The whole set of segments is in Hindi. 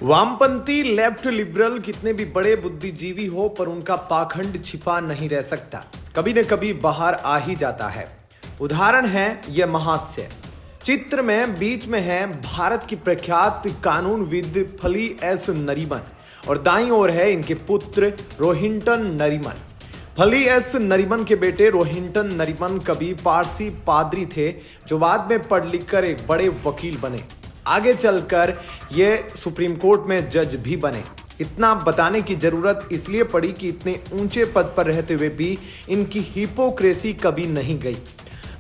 वामपंथी लेफ्ट लिबरल कितने भी बड़े बुद्धिजीवी हो पर उनका पाखंड छिपा नहीं रह सकता, कभी न कभी बाहर आ ही जाता है। उदाहरण है यह महास्य चित्र में बीच में है भारत की प्रख्यात कानूनविद फली एस नरीमन और दाईं ओर है इनके पुत्र रोहिंटन नरीमन। फली एस नरीमन के बेटे रोहिंटन नरीमन कभी पारसी पादरी थे जो बाद में पढ़ लिखकर एक बड़े वकील बने। आगे चलकर ये सुप्रीम कोर्ट में जज भी बने। इतना बताने की जरूरत इसलिए पड़ी कि इतने ऊंचे पद पर रहते हुए भी इनकी हिपोक्रेसी कभी नहीं गई।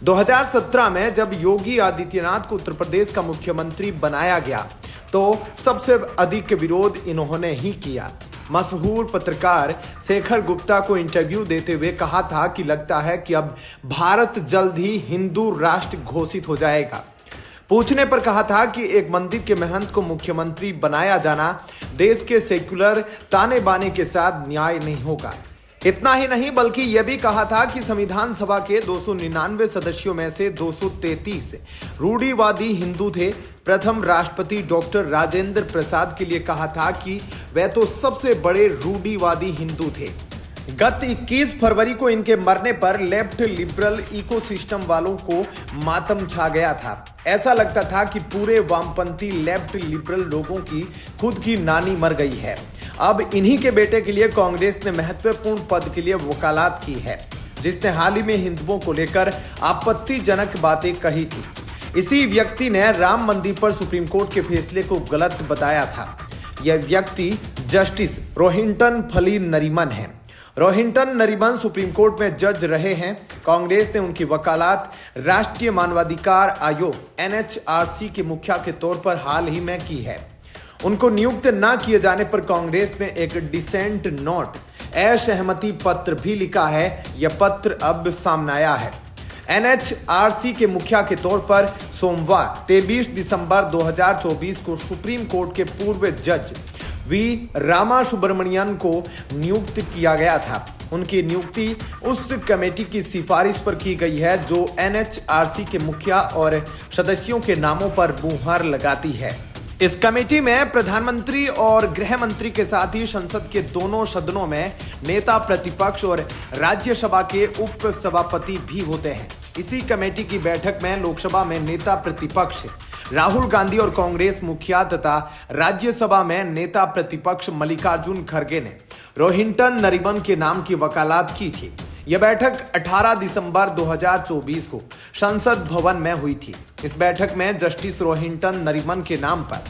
2017 में जब योगी आदित्यनाथ को उत्तर प्रदेश का मुख्यमंत्री बनाया गया तो सबसे अधिक विरोध इन्होंने ही किया। मशहूर पत्रकार शेखर गुप्ता को इंटरव्यू देते हुए कहा था कि लगता है कि अब भारत जल्द ही हिंदू राष्ट्र घोषित हो जाएगा। पूछने पर कहा था कि एक मंदिर के महंत को मुख्यमंत्री बनाया जाना देश के सेक्युलर ताने बाने के साथ न्याय नहीं होगा। इतना ही नहीं बल्कि यह भी कहा था कि संविधान सभा के 299 सदस्यों में से 233 रूढ़िवादी हिंदू थे। प्रथम राष्ट्रपति डॉक्टर राजेंद्र प्रसाद के लिए कहा था कि वह तो सबसे बड़े रूढ़िवादी हिंदू थे। गत 21 फरवरी को इनके मरने पर लेफ्ट लिबरल इकोसिस्टम वालों को मातम छा गया था। ऐसा लगता था कि पूरे वामपंथी लेफ्ट लिबरल लोगों की खुद की नानी मर गई है। अब इन्हीं के बेटे के लिए कांग्रेस ने महत्वपूर्ण पद के लिए वकालत की है, जिसने हाल ही में हिंदुओं को लेकर आपत्तिजनक बातें कही थी। इसी व्यक्ति ने राम मंदिर पर सुप्रीम कोर्ट के फैसले को गलत बताया था। यह व्यक्ति जस्टिस रोहिंटन फली नरीमन है। रोहिंटन नरीमन सुप्रीम कोर्ट में जज रहे हैं। कांग्रेस ने उनकी वकालत राष्ट्रीय मानवाधिकार आयोग NHRC के मुखिया के तौर पर हाल ही में की है। उनको नियुक्त न किए जाने पर कांग्रेस ने एक डिसेंट नोट असहमति पत्र भी लिखा है। यह पत्र अब सामने आया है। NHRC के मुखिया के तौर पर सोमवार 23 दिसंबर 2024 को सुप्रीम कोर्ट के पूर्व जज वी रामा सुब्रमण्यन को नियुक्त किया गया था। उनकी नियुक्ति उस कमेटी की सिफारिश पर की गई है जो NHRC के मुखिया और सदस्यों के नामों पर मुहर लगाती है। इस कमेटी में प्रधानमंत्री और गृह मंत्री के साथ ही संसद के दोनों सदनों में नेता प्रतिपक्ष और राज्यसभा के उप सभापति भी होते हैं। इसी कमेटी की बैठक में लोकसभा में नेता प्रतिपक्ष राहुल गांधी और कांग्रेस मुखिया तथा राज्यसभा में नेता प्रतिपक्ष मल्लिकार्जुन खड़गे ने रोहिंटन नरीमन के नाम की वकालत की थी। यह बैठक 18 दिसंबर 2024 को संसद भवन में हुई थी। इस बैठक में जस्टिस रोहिंटन नरीमन के नाम पर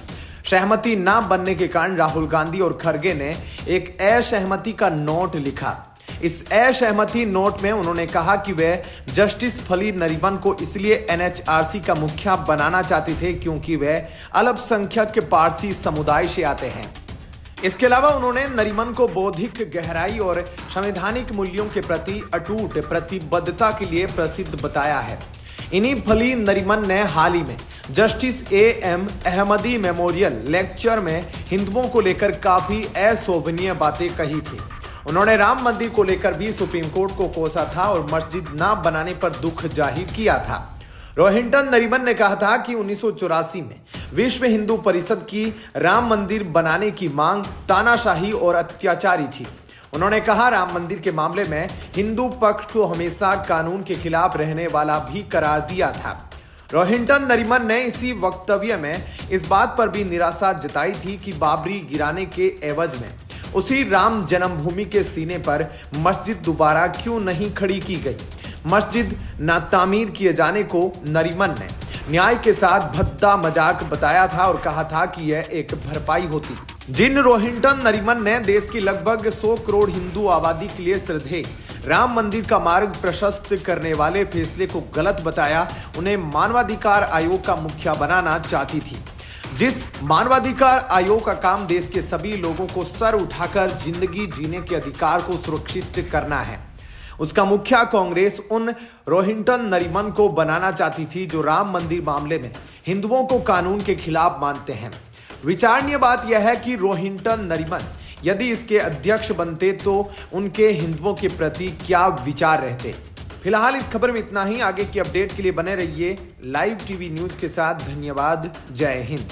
सहमति न बनने के कारण राहुल गांधी और खड़गे ने एक असहमति का नोट लिखा। इस असहमति नोट में उन्होंने कहा कि वे जस्टिस फली नरीमन को इसलिए NHRC का मुखिया बनाना चाहते थे क्योंकि वे अल्पसंख्यक पारसी समुदाय से आते हैं। इसके अलावा उन्होंने नरीमन को बौद्धिक गहराई और संवैधानिक मूल्यों के प्रति अटूट प्रतिबद्धता के लिए प्रसिद्ध बताया है। इन्हीं फली नरीमन ने हाल ही में justice AM Ahmadi memorial lecture में हिंदुओं को लेकर काफी अशोभनीय बातें कही थी। उन्होंने राम मंदिर को लेकर भी सुप्रीम कोर्ट को कोसा था और मस्जिद न बनाने पर दुख जाहिर किया था। रोहिंटन नरीमन ने कहा था कि 1984 में विश्व हिंदू परिषद की राम मंदिर बनाने की मांग तानाशाही और अत्याचारी थी। उन्होंने कहा राम मंदिर के मामले में हिंदू पक्ष को हमेशा कानून के खिलाफ रहने वाला भी करार दिया था। रोहिंटन नरीमन ने इसी वक्तव्य में इस बात पर भी निराशा जताई थी कि बाबरी गिराने के एवज में उसी राम जन्मभूमि के सीने पर मस्जिद दोबारा क्यों नहीं खड़ी की गई। मस्जिद न तामीर किए जाने को नरीमन ने न्याय के साथ भद्दा मजाक बताया था और कहा था कि यह एक भरपाई होती। जिन रोहिंटन नरीमन ने देश की लगभग 100 करोड़ हिंदू आबादी के लिए श्रद्धेय राम मंदिर का मार्ग प्रशस्त करने वाले फैसले को गलत बताया, उन्हें मानवाधिकार आयोग का मुखिया बनाना चाहती थी। जिस मानवाधिकार आयोग का काम देश के सभी लोगों को सर उठाकर जिंदगी जीने के अधिकार को सुरक्षित करना है, उसका मुखिया कांग्रेस उन रोहिंटन नरीमन को बनाना चाहती थी जो राम मंदिर मामले में हिंदुओं को कानून के खिलाफ मानते हैं। विचारणीय बात यह है कि रोहिंटन नरीमन यदि इसके अध्यक्ष बनते तो उनके हिंदुओं के प्रति क्या विचार रहते। फिलहाल इस खबर में इतना ही। आगे की अपडेट के लिए बने रहिए लाइव टीवी न्यूज के साथ। धन्यवाद। जय हिंद।